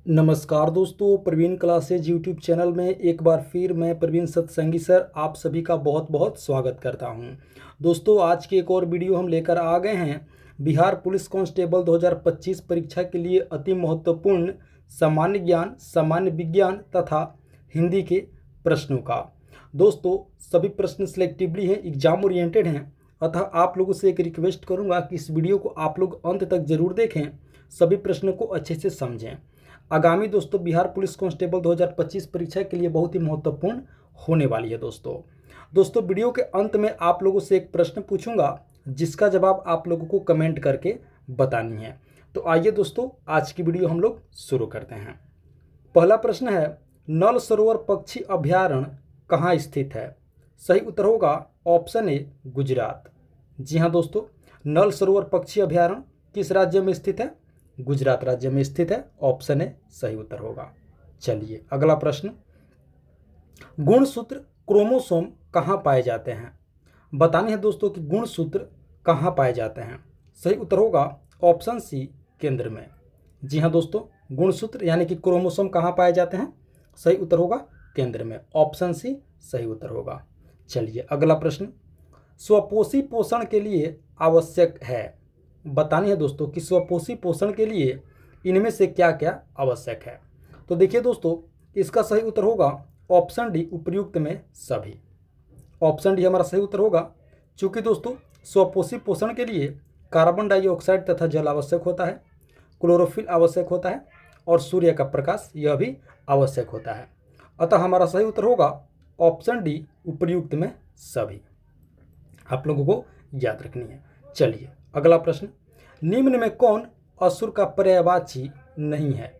नमस्कार दोस्तों, Praveen classes YouTube channel में एक बार फिर मैं प्रवीण सत्संगी सर आप सभी का बहुत बहुत स्वागत करता हूं। दोस्तों, आज की एक और वीडियो हम लेकर आ गए हैं बिहार पुलिस कांस्टेबल 2025 परीक्षा के लिए अति महत्वपूर्ण सामान्य ज्ञान, सामान्य विज्ञान तथा हिंदी के प्रश्नों का। दोस्तों, सभी प्रश्न सिलेक्टिवली हैं, एग्जाम ओरिएंटेड हैं, अतः आप लोगों से एक रिक्वेस्ट करूंगा कि इस वीडियो को आप लोग अंत तक जरूर देखें, सभी प्रश्नों को अच्छे से समझें। आगामी दोस्तों बिहार पुलिस कांस्टेबल 2025 परीक्षा के लिए बहुत ही महत्वपूर्ण होने वाली है। दोस्तों वीडियो के अंत में आप लोगों से एक प्रश्न पूछूंगा जिसका जवाब आप लोगों को कमेंट करके बतानी है। तो आइए दोस्तों, आज की वीडियो हम लोग शुरू करते हैं। पहला प्रश्न है, नल सरोवर पक्षी अभयारण्य कहाँ स्थित है? सही उत्तर होगा ऑप्शन ए गुजरात। जी हाँ दोस्तों, नल सरोवर पक्षी अभयारण्य किस राज्य में स्थित है? गुजरात राज्य में स्थित है। ऑप्शन ए सही उत्तर होगा। चलिए अगला प्रश्न, गुणसूत्र क्रोमोसोम कहाँ पाए जाते हैं? बतानी है दोस्तों कि गुणसूत्र कहाँ पाए जाते हैं। सही उत्तर होगा ऑप्शन सी केंद्र में। जी हाँ दोस्तों, गुणसूत्र यानी कि क्रोमोसोम कहाँ पाए जाते हैं? सही उत्तर होगा केंद्र में। ऑप्शन सी सही उत्तर होगा। चलिए अगला प्रश्न, स्वपोषी पोषण के लिए आवश्यक है। बतानी है दोस्तों कि स्वपोषी पोषण के लिए इनमें से क्या क्या आवश्यक है। तो देखिए दोस्तों, इसका सही उत्तर होगा ऑप्शन डी उपयुक्त में सभी। ऑप्शन डी हमारा सही उत्तर होगा। चूंकि दोस्तों स्वपोषी पोषण के लिए कार्बन डाइऑक्साइड तथा जल आवश्यक होता है, क्लोरोफिल आवश्यक होता है और सूर्य का प्रकाश यह भी आवश्यक होता है। अतः हमारा सही उत्तर होगा ऑप्शन डी उपयुक्त में सभी। आप लोगों को याद रखनी है। चलिए अगला प्रश्न, निम्न में कौन असुर का पर्यायवाची नहीं है?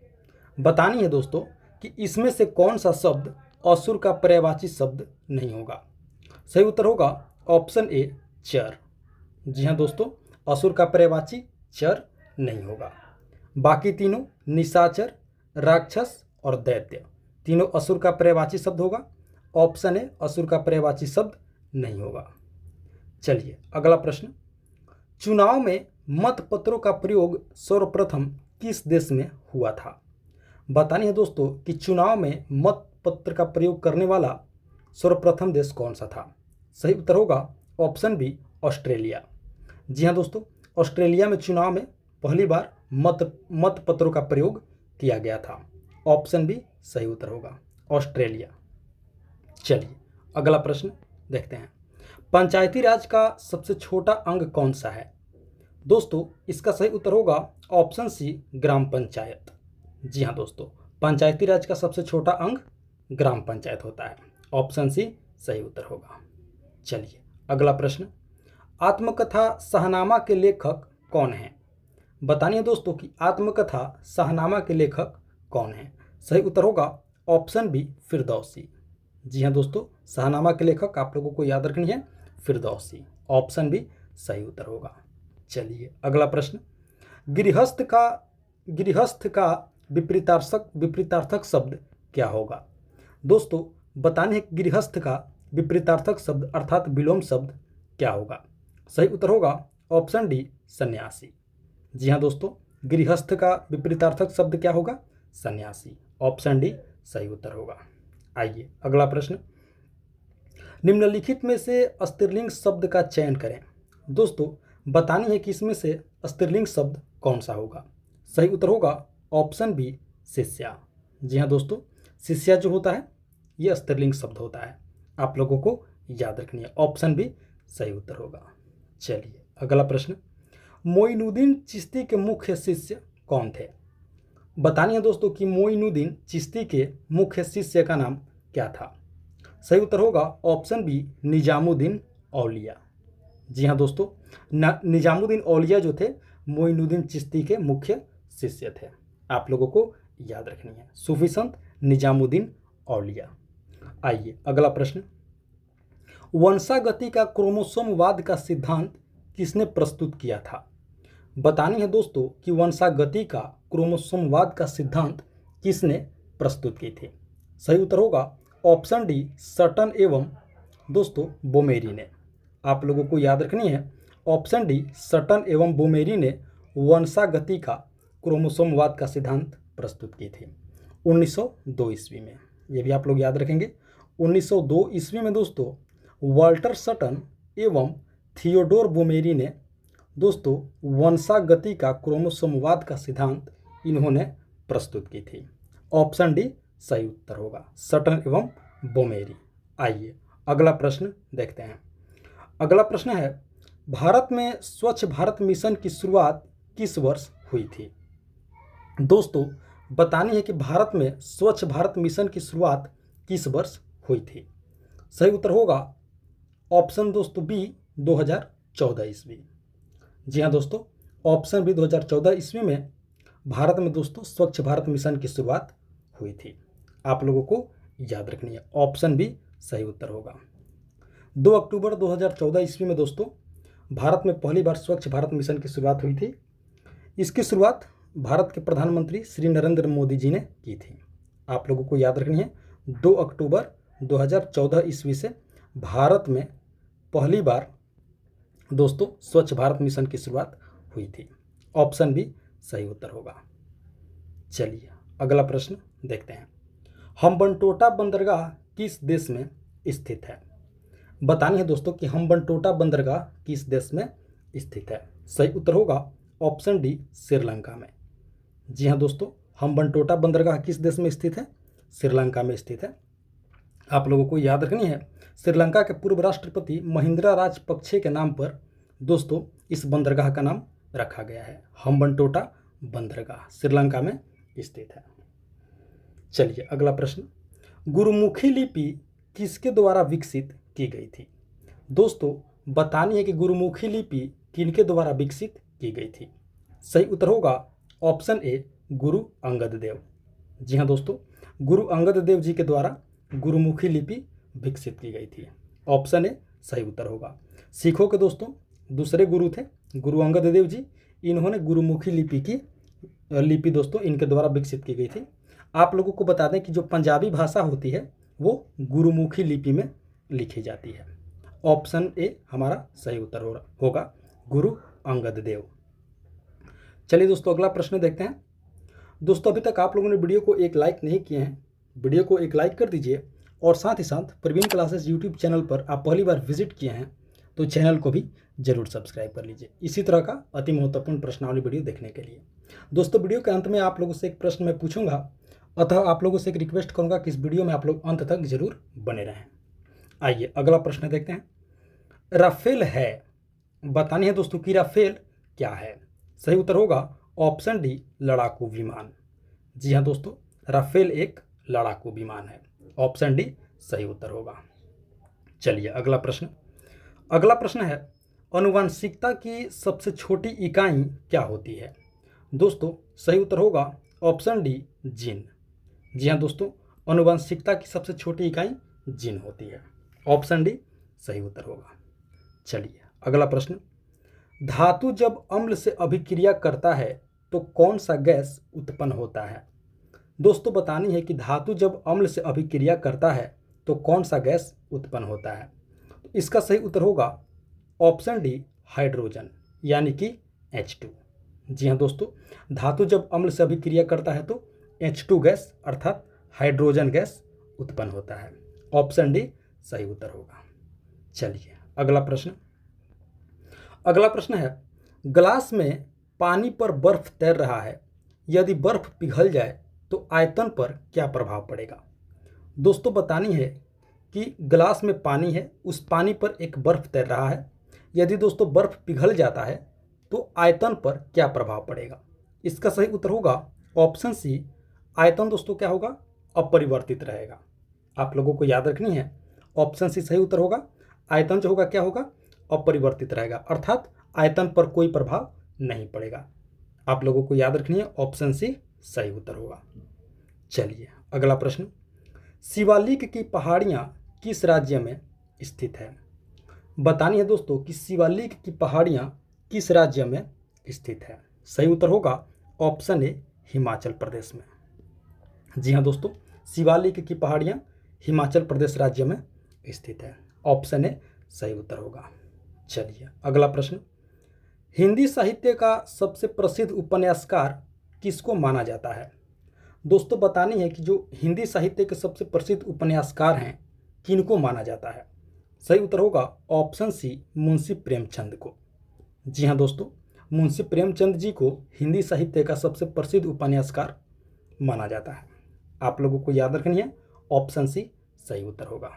बतानी है दोस्तों कि इसमें से कौन सा शब्द असुर का पर्यायवाची शब्द नहीं होगा। सही उत्तर होगा ऑप्शन ए चर। जी हाँ दोस्तों, असुर का पर्यायवाची चर नहीं होगा। बाकी तीनों निशाचर, राक्षस और दैत्य, तीनों असुर का पर्यायवाची शब्द होगा। ऑप्शन ए असुर का पर्यायवाची शब्द नहीं होगा। चलिए अगला प्रश्न, चुनाव में मत पत्रों का प्रयोग सर्वप्रथम किस देश में हुआ था? बतानी है दोस्तों कि चुनाव में मत पत्र का प्रयोग करने वाला सर्वप्रथम देश कौन सा था? सही उत्तर होगा ऑप्शन बी ऑस्ट्रेलिया। जी हाँ दोस्तों, ऑस्ट्रेलिया में चुनाव में पहली बार मत पत्रों का प्रयोग किया गया था। ऑप्शन बी सही उत्तर होगा ऑस्ट्रेलिया। चलिए अगला प्रश्न देखते हैं, पंचायती राज का सबसे छोटा अंग कौन सा है? दोस्तों इसका सही उत्तर होगा ऑप्शन सी ग्राम पंचायत। जी हाँ दोस्तों, पंचायती राज का सबसे छोटा अंग ग्राम पंचायत होता है। ऑप्शन सी सही उत्तर होगा। चलिए अगला प्रश्न, आत्मकथा शाहनामा के लेखक कौन है? बतानी है दोस्तों कि आत्मकथा शाहनामा के लेखक कौन है? सही उत्तर होगा ऑप्शन बी फिरदौसी। जी हाँ दोस्तों, शाहनामा के लेखक आप लोगों को याद रखनी है फिरदौसी। ऑप्शन बी सही उत्तर होगा। चलिए अगला प्रश्न, गृहस्थ का विपरीतार्थक शब्द क्या होगा? दोस्तों बताने हैं गृहस्थ का विपरीतार्थक शब्द अर्थात विलोम शब्द क्या होगा। सही उत्तर होगा ऑप्शन डी सन्यासी। जी हाँ दोस्तों, गृहस्थ का विपरीतार्थक शब्द क्या होगा? सन्यासी। ऑप्शन डी सही उत्तर होगा। आइए अगला प्रश्न, निम्नलिखित में से स्त्रीलिंग शब्द का चयन करें। दोस्तों बतानी है कि इसमें से स्त्रीलिंग शब्द कौन सा होगा। सही उत्तर होगा ऑप्शन बी शिष्या। जी हाँ दोस्तों, शिष्या जो होता है यह स्त्रीलिंग शब्द होता है, आप लोगों को याद रखनी है। ऑप्शन बी सही उत्तर होगा। चलिए अगला प्रश्न, मोइनुद्दीन चिश्ती के मुख्य शिष्य कौन थे? बतानी है दोस्तों कि मोइनुद्दीन चिश्ती के मुख्य शिष्य का नाम क्या था। सही उत्तर होगा ऑप्शन बी निजामुद्दीन औलिया। जी हाँ दोस्तों, निजामुद्दीन औलिया जो थे मोइनुद्दीन चिश्ती के मुख्य शिष्य थे, आप लोगों को याद रखनी है। सूफी संत निजामुद्दीन औलिया। आइए अगला प्रश्न, वंशागति का क्रोमोसोमवाद का सिद्धांत किसने प्रस्तुत किया था? बतानी है दोस्तों कि वंशागति का क्रोमोसोमवाद का सिद्धांत किसने प्रस्तुत की थी। सही उत्तर होगा ऑप्शन डी सटन एवं दोस्तों बोमेरी ने। आप लोगों को याद रखनी है ऑप्शन डी सटन एवं बोमेरी ने वंशागति का क्रोमोसोमवाद का सिद्धांत प्रस्तुत की थी? 1902 ईस्वी में। ये भी आप लोग याद रखेंगे। 1902 ईस्वी में दोस्तों वाल्टर सटन एवं थियोडोर बोमेरी ने दोस्तों वंशागति का क्रोमोसोमवाद का सिद्धांत इन्होंने प्रस्तुत की थी। ऑप्शन डी सही उत्तर होगा, सटन एवं बोमेरी। आइए अगला प्रश्न देखते हैं। अगला प्रश्न है, भारत में स्वच्छ भारत मिशन की शुरुआत किस वर्ष हुई थी? दोस्तों बतानी है कि भारत में स्वच्छ भारत मिशन की शुरुआत किस वर्ष हुई थी? सही उत्तर होगा ऑप्शन दोस्तों बी 2014 ईस्वी। जी हाँ दोस्तों, ऑप्शन बी 2014 ईस्वी में भारत में दोस्तों स्वच्छ भारत मिशन की शुरुआत हुई थी। आप लोगों को याद रखनी है, ऑप्शन बी सही उत्तर होगा। 2 अक्टूबर 2014 ईस्वी में दोस्तों भारत में पहली बार स्वच्छ भारत मिशन की शुरुआत हुई थी। इसकी शुरुआत भारत के प्रधानमंत्री श्री नरेंद्र मोदी जी ने की थी। आप लोगों को याद रखनी है, 2 अक्टूबर 2014 ईस्वी से भारत में पहली बार दोस्तों स्वच्छ भारत मिशन की शुरुआत हुई थी। ऑप्शन बी सही उत्तर होगा। चलिए अगला प्रश्न देखते हैं। हम्बनटोटा बंदरगाह किस देश में स्थित है? बतानी है दोस्तों कि हम्बनटोटा बंदरगाह किस देश में स्थित है? सही उत्तर होगा ऑप्शन डी श्रीलंका में। जी हाँ दोस्तों, हम्बनटोटा बंदरगाह किस देश में स्थित है? श्रीलंका में स्थित है। आप लोगों को याद रखनी है, श्रीलंका के पूर्व राष्ट्रपति महिंद्रा राजपक्षे के नाम पर दोस्तों इस बंदरगाह का नाम रखा गया है। हम्बनटोटा बंदरगाह श्रीलंका में स्थित है। चलिए अगला प्रश्न, गुरुमुखी लिपि किसके द्वारा विकसित की गई थी? दोस्तों बतानी है कि गुरुमुखी लिपि किनके द्वारा विकसित की गई थी? सही उत्तर होगा ऑप्शन ए गुरु अंगद देव। जी हाँ दोस्तों, गुरु अंगद देव जी के द्वारा गुरुमुखी लिपि विकसित की गई थी। ऑप्शन ए सही उत्तर होगा। सिखों के दोस्तों दूसरे गुरु थे गुरु अंगद देव जी। इन्होंने गुरुमुखी लिपि दोस्तों इनके द्वारा विकसित की गई थी। आप लोगों को बता दें कि जो पंजाबी भाषा होती है वो गुरुमुखी लिपि में लिखी जाती है। ऑप्शन ए हमारा सही उत्तर होगा गुरु अंगद देव। चलिए दोस्तों अगला प्रश्न देखते हैं। दोस्तों अभी तक आप लोगों ने वीडियो को एक लाइक नहीं किए हैं, वीडियो को एक लाइक कर दीजिए और साथ ही साथ प्रवीण क्लासेस यूट्यूब चैनल पर आप पहली बार विजिट किए हैं तो चैनल को भी जरूर सब्सक्राइब कर लीजिए इसी तरह का अति महत्वपूर्ण प्रश्नावली वीडियो देखने के लिए। दोस्तों वीडियो के अंत में आप लोगों से एक प्रश्न मैं पूछूंगा, अतः आप लोगों से एक रिक्वेस्ट करूंगा कि इस वीडियो में आप लोग अंत तक जरूर बने रहें। आइए अगला प्रश्न देखते हैं। राफेल है, बतानी है दोस्तों कि राफेल क्या है? सही उत्तर होगा ऑप्शन डी लड़ाकू विमान। जी हाँ दोस्तों, राफेल एक लड़ाकू विमान है। ऑप्शन डी सही उत्तर होगा। चलिए अगला प्रश्न। अगला प्रश्न है, आनुवंशिकता की सबसे छोटी इकाई क्या होती है? दोस्तों सही उत्तर होगा ऑप्शन डी जीन। जी हाँ दोस्तों, आनुवंशिकता की सबसे छोटी इकाई जीन होती है। ऑप्शन डी सही उत्तर होगा। चलिए अगला प्रश्न, धातु जब अम्ल से अभिक्रिया करता है तो कौन सा गैस उत्पन्न होता है? दोस्तों बतानी है कि धातु जब अम्ल से अभिक्रिया करता है तो कौन सा गैस उत्पन्न होता है? तो इसका सही उत्तर होगा ऑप्शन डी हाइड्रोजन यानी कि H2। जी हाँ दोस्तों, धातु जब अम्ल से अभिक्रिया करता है तो H2 गैस अर्थात हाइड्रोजन गैस उत्पन्न होता है। ऑप्शन डी सही उत्तर होगा। चलिए अगला प्रश्न। अगला प्रश्न है, ग्लास में पानी पर बर्फ तैर रहा है, यदि बर्फ पिघल जाए तो आयतन पर क्या प्रभाव पड़ेगा? दोस्तों बतानी है कि ग्लास में पानी है, उस पानी पर एक बर्फ तैर रहा है, यदि दोस्तों बर्फ पिघल जाता है तो आयतन पर क्या प्रभाव पड़ेगा? इसका सही उत्तर होगा ऑप्शन सी, आयतन दोस्तों क्या होगा? अपरिवर्तित रहेगा। आप लोगों को याद रखनी है, ऑप्शन सी सही उत्तर होगा। आयतन जो होगा क्या होगा? अपरिवर्तित रहेगा, अर्थात आयतन पर कोई प्रभाव नहीं पड़ेगा। आप लोगों को याद रखनी है, ऑप्शन सी सही उत्तर होगा। चलिए अगला प्रश्न, शिवालिक की पहाड़ियाँ किस राज्य में स्थित है? बतानी है दोस्तों कि शिवालिक की पहाड़ियाँ किस राज्य में स्थित है? सही उत्तर होगा ऑप्शन ए हिमाचल प्रदेश में। जी हाँ दोस्तों, शिवालिक की पहाड़ियाँ हिमाचल प्रदेश राज्य में स्थित है। ऑप्शन ए सही उत्तर होगा। चलिए अगला प्रश्न, हिंदी साहित्य का सबसे प्रसिद्ध उपन्यासकार किसको माना जाता है? दोस्तों बतानी है कि जो हिंदी साहित्य के सबसे प्रसिद्ध उपन्यासकार हैं किनको माना जाता है। सही उत्तर होगा ऑप्शन सी मुंशी प्रेमचंद को। जी हाँ दोस्तों, मुंशी प्रेमचंद जी को हिंदी साहित्य का सबसे प्रसिद्ध उपन्यासकार माना जाता है। आप लोगों को याद रखनी है, ऑप्शन सी सही उत्तर होगा।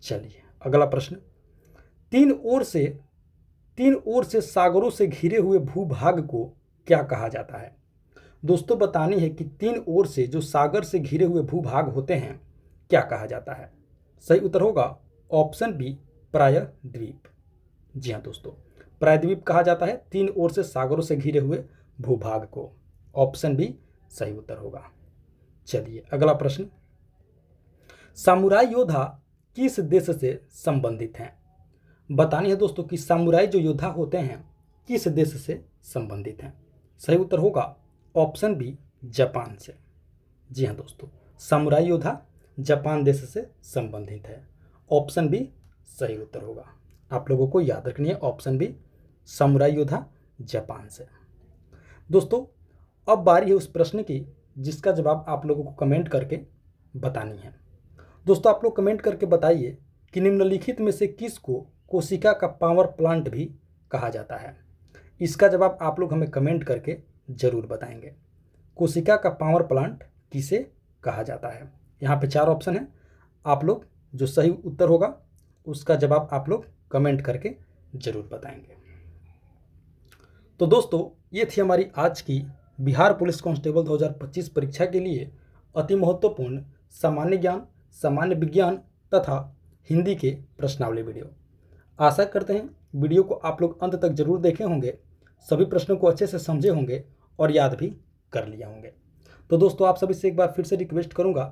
चलिए अगला प्रश्न, तीन ओर से सागरों से घिरे हुए भूभाग को क्या कहा जाता है। दोस्तों बतानी है कि तीन ओर से जो सागर से घिरे हुए भूभाग होते हैं क्या कहा जाता है। सही उत्तर होगा ऑप्शन बी प्रायद्वीप। जी हाँ दोस्तों, प्रायद्वीप कहा जाता है तीन ओर से सागरों से घिरे हुए भूभाग को। ऑप्शन बी सही उत्तर होगा। चलिए अगला प्रश्न, सामुराई योद्धा किस देश से संबंधित हैं। बतानी है दोस्तों कि सामुराई जो योद्धा होते हैं किस देश से संबंधित हैं। सही उत्तर होगा ऑप्शन बी जापान से। जी हाँ दोस्तों, सामुराई योद्धा जापान देश से संबंधित है। ऑप्शन बी सही उत्तर होगा। आप लोगों को याद रखनी है ऑप्शन बी सामुराई योद्धा जापान से। दोस्तों अब बारी है उस प्रश्न की जिसका जवाब आप लोगों को कमेंट करके बतानी है। दोस्तों आप लोग कमेंट करके बताइए कि निम्नलिखित में से किसको कोशिका का पावर प्लांट भी कहा जाता है। इसका जवाब आप लोग हमें कमेंट करके जरूर बताएंगे। कोशिका का पावर प्लांट किसे कहा जाता है। यहाँ पे 4 ऑप्शन है, आप लोग जो सही उत्तर होगा उसका जवाब आप लोग कमेंट करके जरूर बताएंगे। तो दोस्तों ये थी हमारी आज की बिहार पुलिस कांस्टेबल 2025 परीक्षा के लिए अति महत्वपूर्ण सामान्य ज्ञान, सामान्य विज्ञान तथा हिंदी के प्रश्नावली वीडियो। आशा करते हैं वीडियो को आप लोग अंत तक जरूर देखे होंगे, सभी प्रश्नों को अच्छे से समझे होंगे और याद भी कर लिए होंगे। तो दोस्तों आप सभी से एक बार फिर से रिक्वेस्ट करूंगा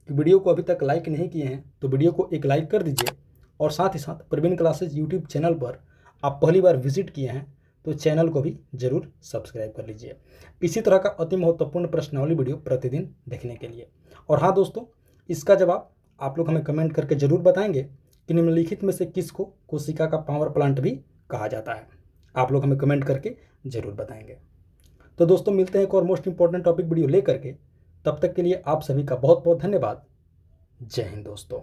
कि वीडियो को अभी तक लाइक नहीं किए हैं तो वीडियो को एक लाइक कर दीजिए, और साथ ही साथ प्रवीण क्लासेज यूट्यूब चैनल पर आप पहली बार विजिट किए हैं तो चैनल को भी जरूर सब्सक्राइब कर लीजिए इसी तरह का अति महत्वपूर्ण प्रश्नावली वीडियो प्रतिदिन देखने के लिए। और हाँ दोस्तों, इसका जवाब आप लोग हमें कमेंट करके जरूर बताएंगे कि निम्नलिखित में से किसको कोशिका का पावर प्लांट भी कहा जाता है। आप लोग हमें कमेंट करके जरूर बताएंगे। तो दोस्तों मिलते हैं एक और मोस्ट इंपॉर्टेंट टॉपिक वीडियो लेकर के, तब तक के लिए आप सभी का बहुत बहुत धन्यवाद। जय हिंद दोस्तों।